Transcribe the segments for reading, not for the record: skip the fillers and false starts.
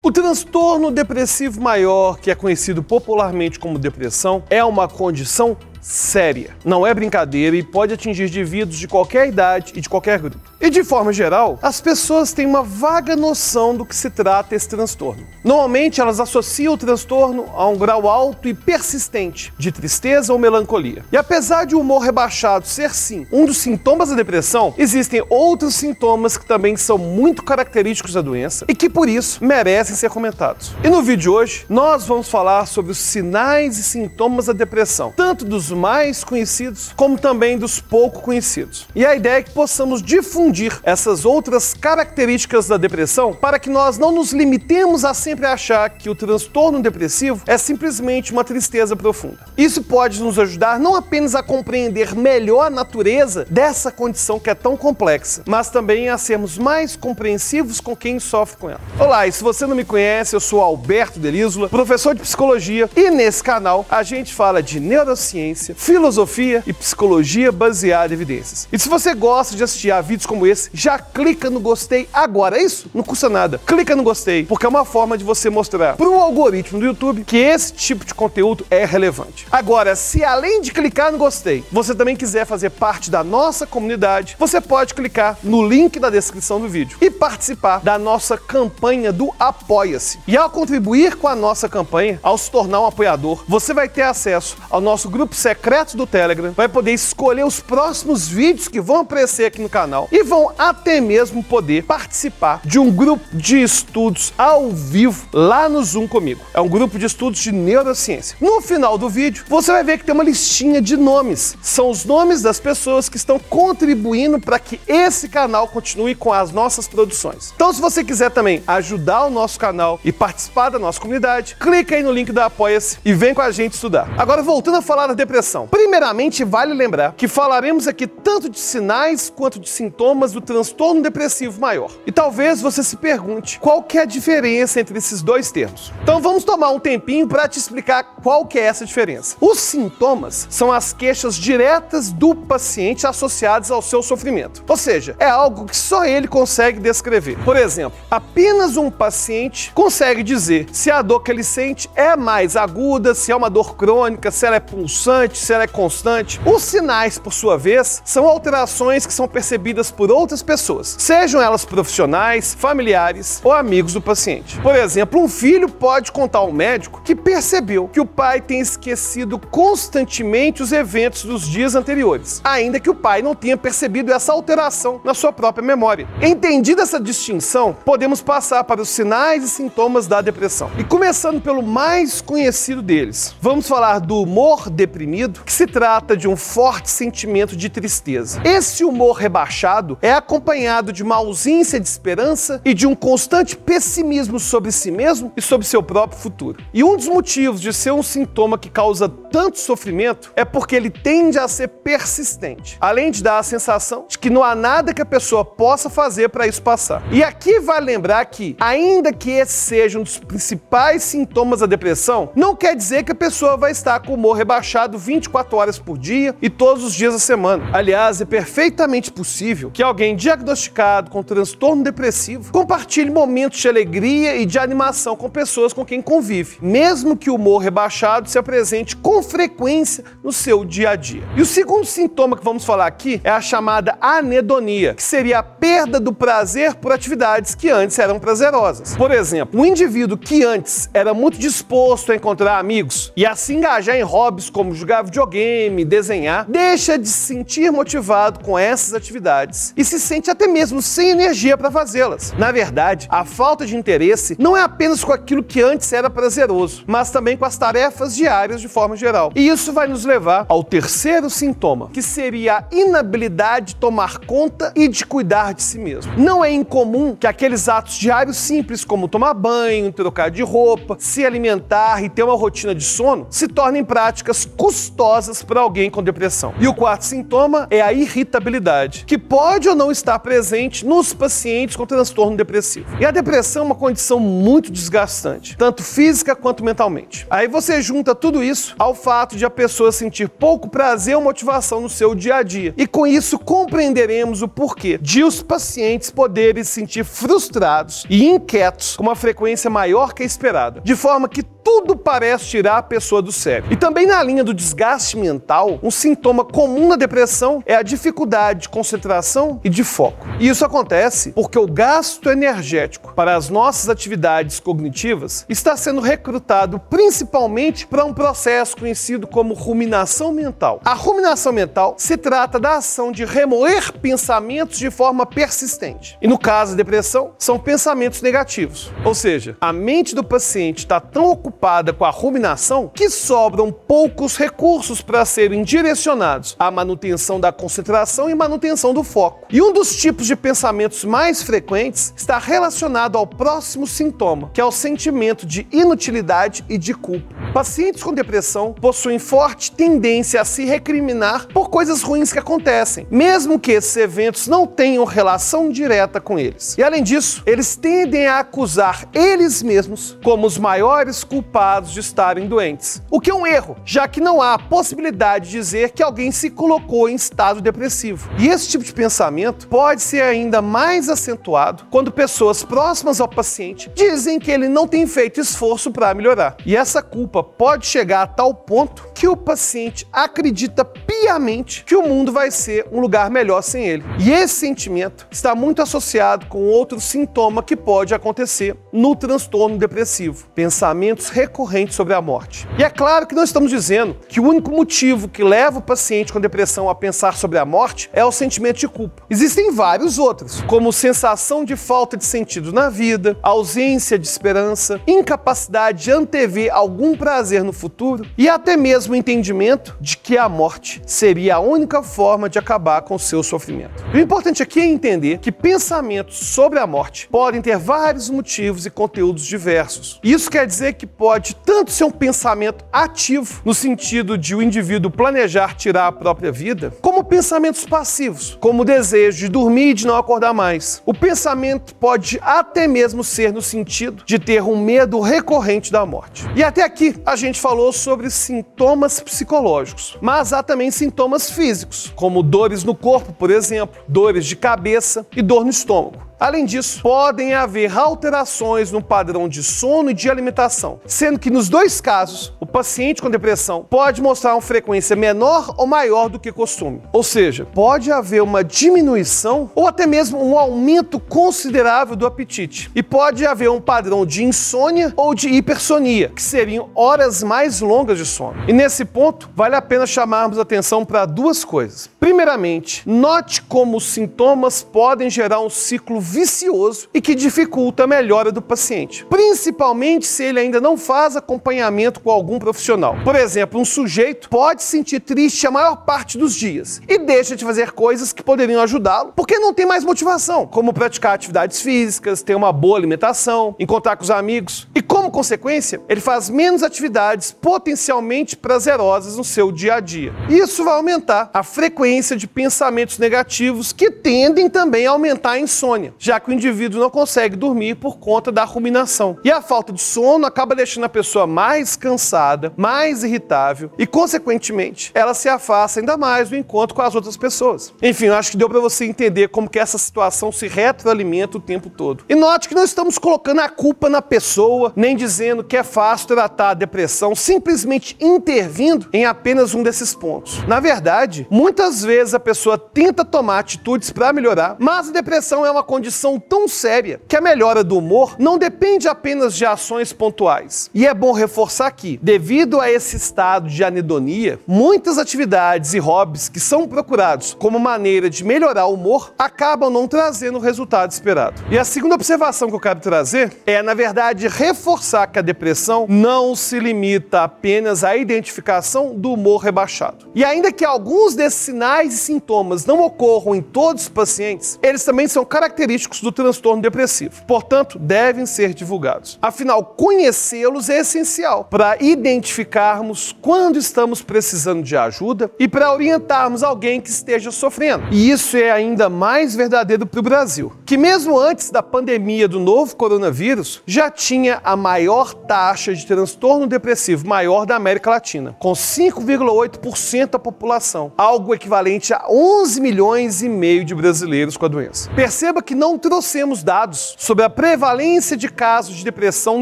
O transtorno depressivo maior, que é conhecido popularmente como depressão, é uma condição séria. Não é brincadeira e pode atingir indivíduos de qualquer idade e de qualquer grupo. E de forma geral, as pessoas têm uma vaga noção do que se trata esse transtorno. Normalmente elas associam o transtorno a um grau alto e persistente de tristeza ou melancolia. E apesar de o humor rebaixado ser sim um dos sintomas da depressão, existem outros sintomas que também são muito característicos da doença e que por isso merecem ser comentados. E no vídeo de hoje nós vamos falar sobre os sinais e sintomas da depressão, tanto dos mais conhecidos, como também dos pouco conhecidos. E a ideia é que possamos difundir essas outras características da depressão para que nós não nos limitemos a sempre achar que o transtorno depressivo é simplesmente uma tristeza profunda. Isso pode nos ajudar não apenas a compreender melhor a natureza dessa condição que é tão complexa, mas também a sermos mais compreensivos com quem sofre com ela. Olá, e se você não me conhece, eu sou Alberto Delisula, professor de psicologia, e nesse canal a gente fala de neurociência, filosofia e psicologia baseada em evidências. E se você gosta de assistir a vídeos como esse, já clica no gostei agora, é isso? Não custa nada. Clica no gostei, porque é uma forma de você mostrar para o algoritmo do YouTube que esse tipo de conteúdo é relevante. Agora, se além de clicar no gostei, você também quiser fazer parte da nossa comunidade, você pode clicar no link da descrição do vídeo e participar da nossa campanha do Apoia-se. E ao contribuir com a nossa campanha, ao se tornar um apoiador, você vai ter acesso ao nosso grupo secreto do Telegram, vai poder escolher os próximos vídeos que vão aparecer aqui no canal e vão até mesmo poder participar de um grupo de estudos ao vivo lá no Zoom comigo. É um grupo de estudos de neurociência. No final do vídeo, você vai ver que tem uma listinha de nomes. São os nomes das pessoas que estão contribuindo para que esse canal continue com as nossas produções. Então, se você quiser também ajudar o nosso canal e participar da nossa comunidade, clica aí no link do Apoia-se e vem com a gente estudar. Agora, voltando a falar da depressão. Primeiramente, vale lembrar que falaremos aqui tanto de sinais quanto de sintomas do transtorno depressivo maior. E talvez você se pergunte qual que é a diferença entre esses dois termos. Então vamos tomar um tempinho para te explicar qual que é essa diferença. Os sintomas são as queixas diretas do paciente associadas ao seu sofrimento. Ou seja, é algo que só ele consegue descrever. Por exemplo, apenas um paciente consegue dizer se a dor que ele sente é mais aguda, se é uma dor crônica, se ela é pulsante, se ela é constante. Os sinais, por sua vez, são alterações que são percebidas por outras pessoas, sejam elas profissionais, familiares ou amigos do paciente. Por exemplo, um filho pode contar ao médico que percebeu que o pai tem esquecido constantemente os eventos dos dias anteriores, ainda que o pai não tenha percebido essa alteração na sua própria memória. Entendida essa distinção, podemos passar para os sinais e sintomas da depressão. E começando pelo mais conhecido deles, vamos falar do humor deprimido, que se trata de um forte sentimento de tristeza. Esse humor rebaixado é acompanhado de uma ausência de esperança e de um constante pessimismo sobre si mesmo e sobre seu próprio futuro. E um dos motivos de ser um sintoma que causa tanto sofrimento é porque ele tende a ser persistente, além de dar a sensação de que não há nada que a pessoa possa fazer para isso passar. E aqui vale lembrar que, ainda que esse seja um dos principais sintomas da depressão, não quer dizer que a pessoa vai estar com o humor rebaixado 24 horas por dia e todos os dias da semana. Aliás, é perfeitamente possível que alguém diagnosticado com transtorno depressivo compartilhe momentos de alegria e de animação com pessoas com quem convive, mesmo que o humor rebaixado se apresente com frequência no seu dia a dia. E o segundo sintoma que vamos falar aqui é a chamada anedonia, que seria a perda do prazer por atividades que antes eram prazerosas. Por exemplo, um indivíduo que antes era muito disposto a encontrar amigos e a se engajar em hobbies como jogar videogame, desenhar, deixa de se sentir motivado com essas atividades e se sente até mesmo sem energia para fazê-las. Na verdade, a falta de interesse não é apenas com aquilo que antes era prazeroso, mas também com as tarefas diárias de forma geral. E isso vai nos levar ao terceiro sintoma, que seria a inabilidade de tomar conta e de cuidar de si mesmo. Não é incomum que aqueles atos diários simples como tomar banho, trocar de roupa, se alimentar e ter uma rotina de sono se tornem práticas custosas custosas para alguém com depressão. E o quarto sintoma é a irritabilidade, que pode ou não estar presente nos pacientes com transtorno depressivo. E a depressão é uma condição muito desgastante, tanto física quanto mentalmente. Aí você junta tudo isso ao fato de a pessoa sentir pouco prazer ou motivação no seu dia a dia. E com isso compreenderemos o porquê de os pacientes poderem se sentir frustrados e inquietos com uma frequência maior que a esperada, de forma que tudo parece tirar a pessoa do sério. E também na linha do desgaste mental, um sintoma comum na depressão é a dificuldade de concentração e de foco. E isso acontece porque o gasto energético para as nossas atividades cognitivas está sendo recrutado principalmente para um processo conhecido como ruminação mental. A ruminação mental se trata da ação de remoer pensamentos de forma persistente. E no caso da depressão, são pensamentos negativos. Ou seja, a mente do paciente está tão ocupada com a ruminação que sobram poucos recursos para serem direcionados à manutenção da concentração e manutenção do foco. E um dos tipos de pensamentos mais frequentes está relacionado ao próximo sintoma, que é o sentimento de inutilidade e de culpa. Pacientes com depressão possuem forte tendência a se recriminar por coisas ruins que acontecem, mesmo que esses eventos não tenham relação direta com eles. E além disso, eles tendem a acusar eles mesmos como os maiores culpados de estarem doentes. O que é um erro, já que não há a possibilidade de dizer que alguém se colocou em estado depressivo. E esse tipo de pensamento pode ser ainda mais acentuado quando pessoas próximas ao paciente dizem que ele não tem feito esforço para melhorar. E essa culpa pode chegar a tal ponto que o paciente acredita piamente que o mundo vai ser um lugar melhor sem ele. E esse sentimento está muito associado com outro sintoma que pode acontecer no transtorno depressivo: pensamentos recorrentes sobre a morte. E é claro que não estamos dizendo que o único motivo que leva o paciente com depressão a pensar sobre a morte é o sentimento de culpa. Existem vários outros, como sensação de falta de sentido na vida, ausência de esperança, incapacidade de antever algum prazer no futuro e até mesmo o entendimento de que a morte seria a única forma de acabar com o seu sofrimento. O importante aqui é entender que pensamentos sobre a morte podem ter vários motivos e conteúdos diversos. Isso quer dizer que pode tanto ser um pensamento ativo, no sentido de o indivíduo planejar tirar a própria vida, como pensamentos passivos, como o desejo de dormir e de não acordar mais. O pensamento pode até mesmo ser no sentido de ter um medo recorrente da morte. E até aqui a gente falou sobre sintomas psicológicos, mas há também sintomas físicos, como dores no corpo, por exemplo, dores de cabeça e dor no estômago. Além disso, podem haver alterações no padrão de sono e de alimentação, sendo que nos dois casos, o paciente com depressão pode mostrar uma frequência menor ou maior do que costume. Ou seja, pode haver uma diminuição ou até mesmo um aumento considerável do apetite. E pode haver um padrão de insônia ou de hipersonia, que seriam horas mais longas de sono. E nesse ponto, vale a pena chamarmos atenção para duas coisas. Primeiramente, note como os sintomas podem gerar um ciclo vicioso e que dificulta a melhora do paciente, principalmente se ele ainda não faz acompanhamento com algum profissional. Por exemplo, um sujeito pode se sentir triste a maior parte dos dias e deixa de fazer coisas que poderiam ajudá-lo porque não tem mais motivação, como praticar atividades físicas, ter uma boa alimentação, encontrar com os amigos e, como consequência, ele faz menos atividades potencialmente prazerosas no seu dia a dia. Isso vai aumentar a frequência de pensamentos negativos que tendem também a aumentar a insônia, já que o indivíduo não consegue dormir por conta da ruminação. E a falta de sono acaba deixando a pessoa mais cansada, mais irritável e, consequentemente, ela se afasta ainda mais do encontro com as outras pessoas. Enfim, eu acho que deu para você entender como que essa situação se retroalimenta o tempo todo. E note que não estamos colocando a culpa na pessoa, nem dizendo que é fácil tratar a depressão, simplesmente intervindo em apenas um desses pontos. Na verdade, muitas vezes a pessoa tenta tomar atitudes para melhorar, mas a depressão é uma condição tão séria que a melhora do humor não depende apenas de ações pontuais. E é bom reforçar que, devido a esse estado de anedonia, muitas atividades e hobbies que são procurados como maneira de melhorar o humor acabam não trazendo o resultado esperado. E a segunda observação que eu quero trazer é, na verdade, reforçar que a depressão não se limita apenas à identificação do humor rebaixado. E ainda que alguns desses sinais e sintomas não ocorram em todos os pacientes, eles também são característicos característicos do transtorno depressivo. Portanto, devem ser divulgados. Afinal, conhecê-los é essencial para identificarmos quando estamos precisando de ajuda e para orientarmos alguém que esteja sofrendo. E isso é ainda mais verdadeiro para o Brasil, que mesmo antes da pandemia do novo coronavírus, já tinha a maior taxa de transtorno depressivo maior da América Latina, com 5,8% da população, algo equivalente a 11 milhões e meio de brasileiros com a doença. Perceba que não trouxemos dados sobre a prevalência de casos de depressão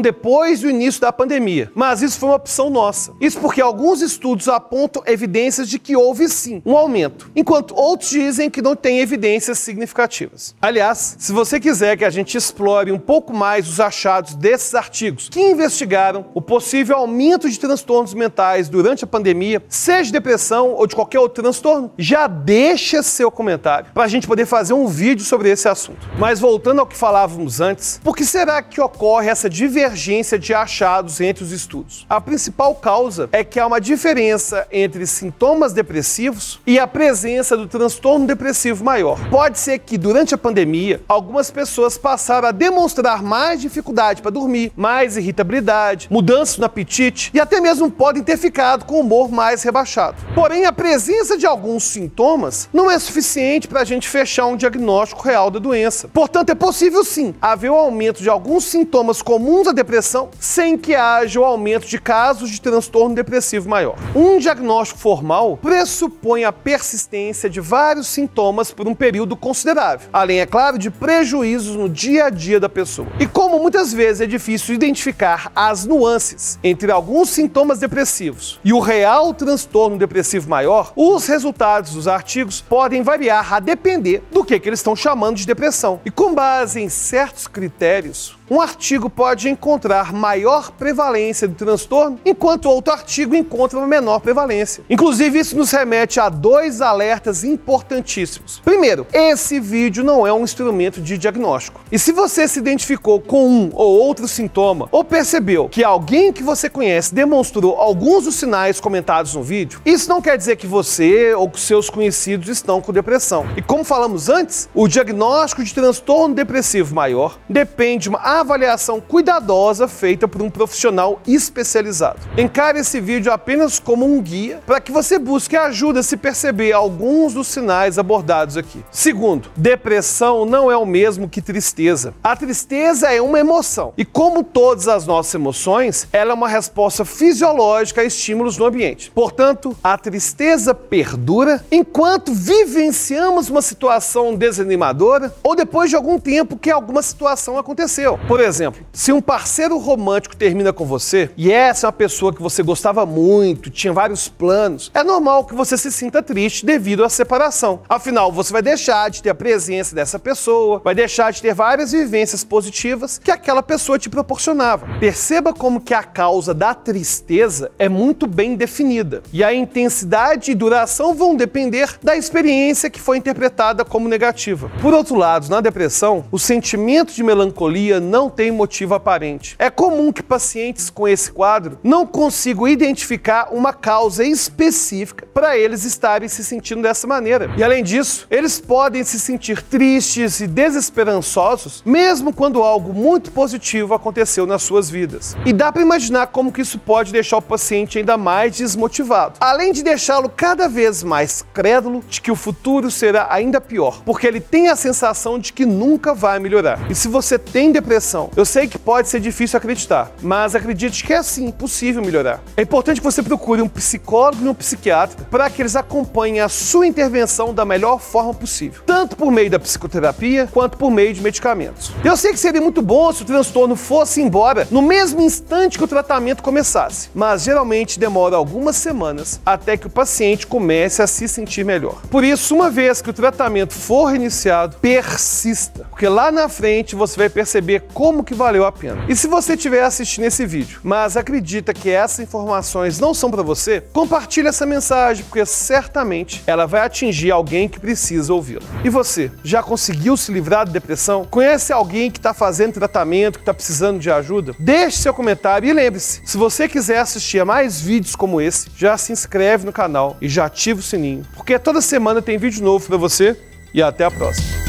depois do início da pandemia, mas isso foi uma opção nossa. Isso porque alguns estudos apontam evidências de que houve sim um aumento, enquanto outros dizem que não tem evidências significativas. Aliás, se você quiser que a gente explore um pouco mais os achados desses artigos que investigaram o possível aumento de transtornos mentais durante a pandemia, seja depressão ou de qualquer outro transtorno, já deixa seu comentário para a gente poder fazer um vídeo sobre esse assunto. Mas voltando ao que falávamos antes, por que será que ocorre essa divergência de achados entre os estudos? A principal causa é que há uma diferença entre sintomas depressivos e a presença do transtorno depressivo maior. Pode ser que durante a pandemia, algumas pessoas passaram a demonstrar mais dificuldade para dormir, mais irritabilidade, mudanças no apetite e até mesmo podem ter ficado com o humor mais rebaixado. Porém, a presença de alguns sintomas não é suficiente para a gente fechar um diagnóstico real da doença. Portanto, é possível sim haver o aumento de alguns sintomas comuns da depressão sem que haja o aumento de casos de transtorno depressivo maior. Um diagnóstico formal pressupõe a persistência de vários sintomas por um período considerável, além, é claro, de prejuízos no dia a dia da pessoa. E como muitas vezes é difícil identificar as nuances entre alguns sintomas depressivos e o real transtorno depressivo maior, os resultados dos artigos podem variar a depender do que eles estão chamando de depressão. E com base em certos critérios, um artigo pode encontrar maior prevalência do transtorno, enquanto outro artigo encontra uma menor prevalência. Inclusive, isso nos remete a dois alertas importantíssimos. Primeiro, esse vídeo não é um instrumento de diagnóstico. E se você se identificou com um ou outro sintoma, ou percebeu que alguém que você conhece demonstrou alguns dos sinais comentados no vídeo, isso não quer dizer que você ou que seus conhecidos estão com depressão. E como falamos antes, o diagnóstico de transtorno depressivo maior depende de uma avaliação cuidadosa feita por um profissional especializado. Encare esse vídeo apenas como um guia para que você busque ajuda se perceber alguns dos sinais abordados aqui. Segundo, depressão não é o mesmo que tristeza. A tristeza é uma emoção e, como todas as nossas emoções, ela é uma resposta fisiológica a estímulos no ambiente. Portanto, a tristeza perdura enquanto vivenciamos uma situação desanimadora ou depois de algum tempo que alguma situação aconteceu. Por exemplo, se um parceiro romântico termina com você e essa é uma pessoa que você gostava muito, tinha vários planos, é normal que você se sinta triste devido à separação. Afinal, você vai deixar de ter a presença dessa pessoa, vai deixar de ter várias vivências positivas que aquela pessoa te proporcionava. Perceba como que a causa da tristeza é muito bem definida e a intensidade e duração vão depender da experiência que foi interpretada como negativa. Por outro lado, na depressão, o sentimento de melancolia não tem motivo aparente. É comum que pacientes com esse quadro não consigam identificar uma causa específica para eles estarem se sentindo dessa maneira. E além disso, eles podem se sentir tristes e desesperançosos, mesmo quando algo muito positivo aconteceu nas suas vidas. E dá para imaginar como que isso pode deixar o paciente ainda mais desmotivado, além de deixá-lo cada vez mais crédulo de que o futuro será ainda pior, porque ele tem a sensação de que nunca vai melhorar. E se você tem depressão, eu sei que pode ser difícil acreditar, mas acredite que é sim possível melhorar. É importante que você procure um psicólogo e um psiquiatra para que eles acompanhem a sua intervenção da melhor forma possível, tanto por meio da psicoterapia quanto por meio de medicamentos. Eu sei que seria muito bom se o transtorno fosse embora no mesmo instante que o tratamento começasse, mas geralmente demora algumas semanas até que o paciente comece a se sentir melhor. Por isso, uma vez que o tratamento for iniciado, persista, porque lá na frente você vai perceber como que valeu a pena. E se você estiver assistindo esse vídeo, mas acredita que essas informações não são para você, compartilhe essa mensagem, porque certamente ela vai atingir alguém que precisa ouvi-la. E você, já conseguiu se livrar da depressão? Conhece alguém que está fazendo tratamento, que está precisando de ajuda? Deixe seu comentário e lembre-se, se você quiser assistir a mais vídeos como esse, já se inscreve no canal e já ativa o sininho, porque toda semana tem vídeo novo para você e até a próxima.